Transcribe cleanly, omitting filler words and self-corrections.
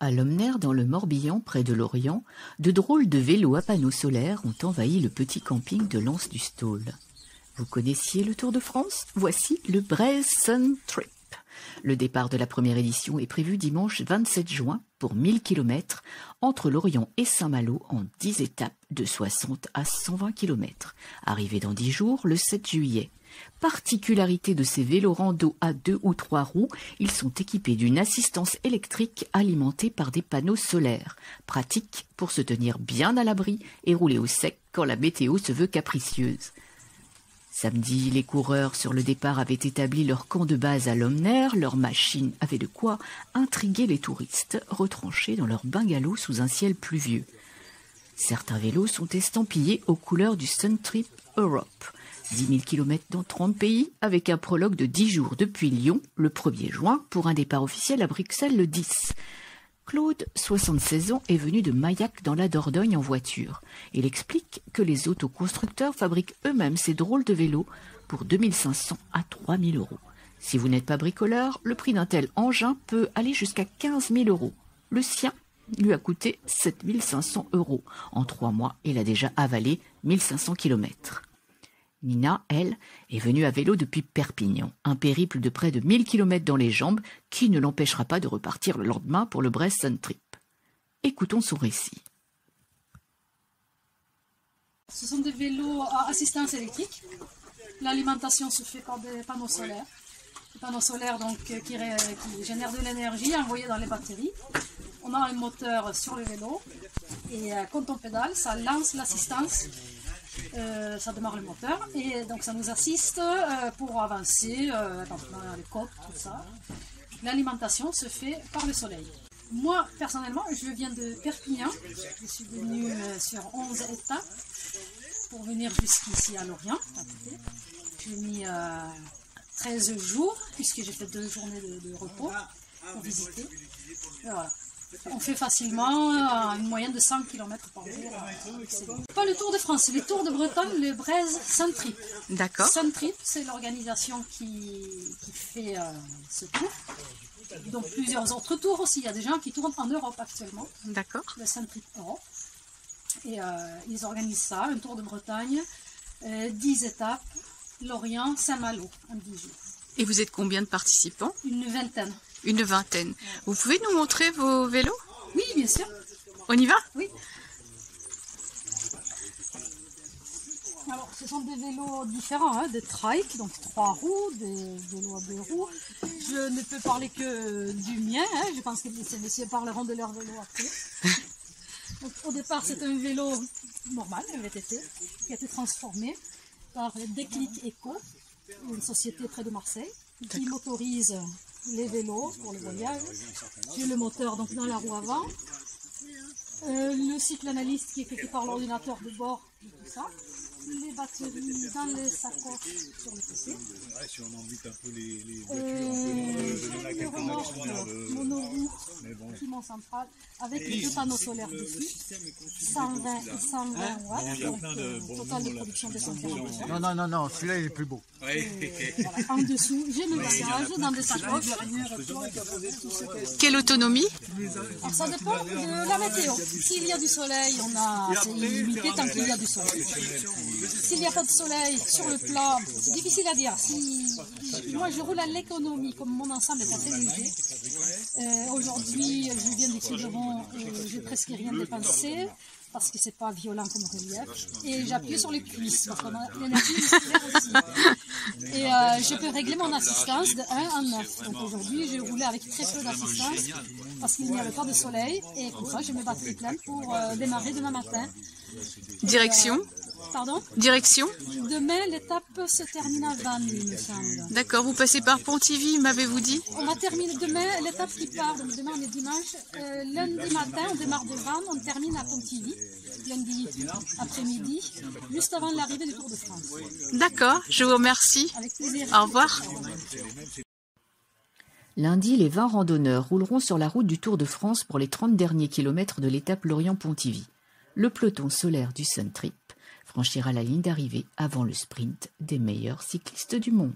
À Lomner, dans le Morbihan, près de Lorient, de drôles de vélos à panneaux solaires ont envahi le petit camping de l'Anse du Stôle. Vous connaissiez le Tour de France? Voici le Braise Sun Trip. Le départ de la première édition est prévu dimanche 27 juin pour 1000 km entre Lorient et Saint-Malo en 10 étapes de 60 à 120 km. Arrivé dans 10 jours, le 7 juillet. Particularité de ces vélos rando à 2 ou 3 roues, ils sont équipés d'une assistance électrique alimentée par des panneaux solaires. Pratique pour se tenir bien à l'abri et rouler au sec quand la météo se veut capricieuse. Samedi, les coureurs sur le départ avaient établi leur camp de base à Lomner. Leurs machines avaient de quoi intriguer les touristes, retranchés dans leurs bungalows sous un ciel pluvieux. Certains vélos sont estampillés aux couleurs du Sun Trip Europe. 10 000 km dans 30 pays, avec un prologue de 10 jours depuis Lyon, le 1er juin, pour un départ officiel à Bruxelles le 10. Claude, 76 ans, est venu de Maillac dans la Dordogne en voiture. Il explique que les autoconstructeurs fabriquent eux-mêmes ces drôles de vélos pour 2 500 à 3 000 euros. Si vous n'êtes pas bricoleur, le prix d'un tel engin peut aller jusqu'à 15 000 euros. Le sien lui a coûté 7 500 euros. En 3 mois, il a déjà avalé 1500 km. Nina, elle, est venue à vélo depuis Perpignan, un périple de près de 1000 km dans les jambes qui ne l'empêchera pas de repartir le lendemain pour le Braise Sun Trip. Écoutons son récit. Ce sont des vélos à assistance électrique. L'alimentation se fait par des panneaux solaires. Des panneaux solaires donc, qui génèrent de l'énergie envoyée dans les batteries. On a un moteur sur le vélo et quand on pédale, ça lance l'assistance. Ça démarre le moteur et donc ça nous assiste pour avancer dans les côtes, tout ça. L'alimentation se fait par le soleil. Moi, personnellement, je viens de Perpignan. Je suis venue sur 11 étapes pour venir jusqu'ici à Lorient. J'ai mis 13 jours puisque j'ai fait 2 journées de repos pour visiter. Et voilà. On fait facilement une moyenne de 100 km par jour. C'est pas le Tour de France, c'est le Tour de Bretagne, le Braise Sun Trip. D'accord. Sun Trip, c'est l'organisation qui fait ce tour. Donc plusieurs autres tours aussi. Il y a des gens qui tournent en Europe actuellement. D'accord. Le Sun Trip Europe. Et ils organisent ça, un Tour de Bretagne, 10 étapes, Lorient, Saint-Malo, en 10 jours. Et vous êtes combien de participants? Une vingtaine. Une vingtaine. Vous pouvez nous montrer vos vélos? Oui, bien sûr. On y va? Oui. Alors, ce sont des vélos différents, des trike, donc 3 roues, des vélos à 2 roues. Je ne peux parler que du mien, je pense que ces messieurs parleront de leur vélo après. Donc, au départ, c'est un vélo normal, un VTT, qui a été transformé par Déclic Eco, une société près de Marseille, qui motorise les vélos pour le voyage. J'ai le moteur donc dans la roue avant, le cycle analyste qui est quelque part l'ordinateur de bord de tout ça, les batteries dans les sacoches sur le PC, le remorque monoroue piment central avec les 2 panneaux solaires dessus, 120 et 120 watts, donc total de production de 140 watts. Non, celui-là il est plus beau. Voilà, en dessous, j'ai le bagage dans des sacoches. Quelle autonomie? Alors, ça dépend de la météo. S'il y a du soleil, c'est illimité tant qu'il y a du soleil. S'il n'y a pas de soleil sur le plat, c'est difficile à dire. Moi, je roule à l'économie, comme mon ensemble est assez léger. Aujourd'hui, je viens du Quiberon et j'ai presque rien dépensé, parce que c'est pas violent comme relief. Et j'appuie sur les cuisses, parce qu'on a l'énergie musculaire aussi. Et je peux régler mon assistance de 1 à 9. Donc aujourd'hui, j'ai roulé avec très peu d'assistance, parce qu'il n'y avait pas de soleil. Et comme ça, j'ai mes batteries pleines pour démarrer demain matin. Direction? Pardon? Direction? Demain, l'étape se termine à Vannes, il me semble. D'accord, vous passez par Pontivy, m'avez-vous dit? On va terminer demain, l'étape qui part, donc demain on est dimanche. Lundi matin, on démarre de Vannes, on termine à Pontivy. Lundi après-midi, juste avant l'arrivée du Tour de France. D'accord, je vous remercie. Avec plaisir. Au revoir. Lundi, les 20 randonneurs rouleront sur la route du Tour de France pour les 30 derniers kilomètres de l'étape Lorient-Pontivy. Le peloton solaire du Sun Trip franchira la ligne d'arrivée avant le sprint des meilleurs cyclistes du monde.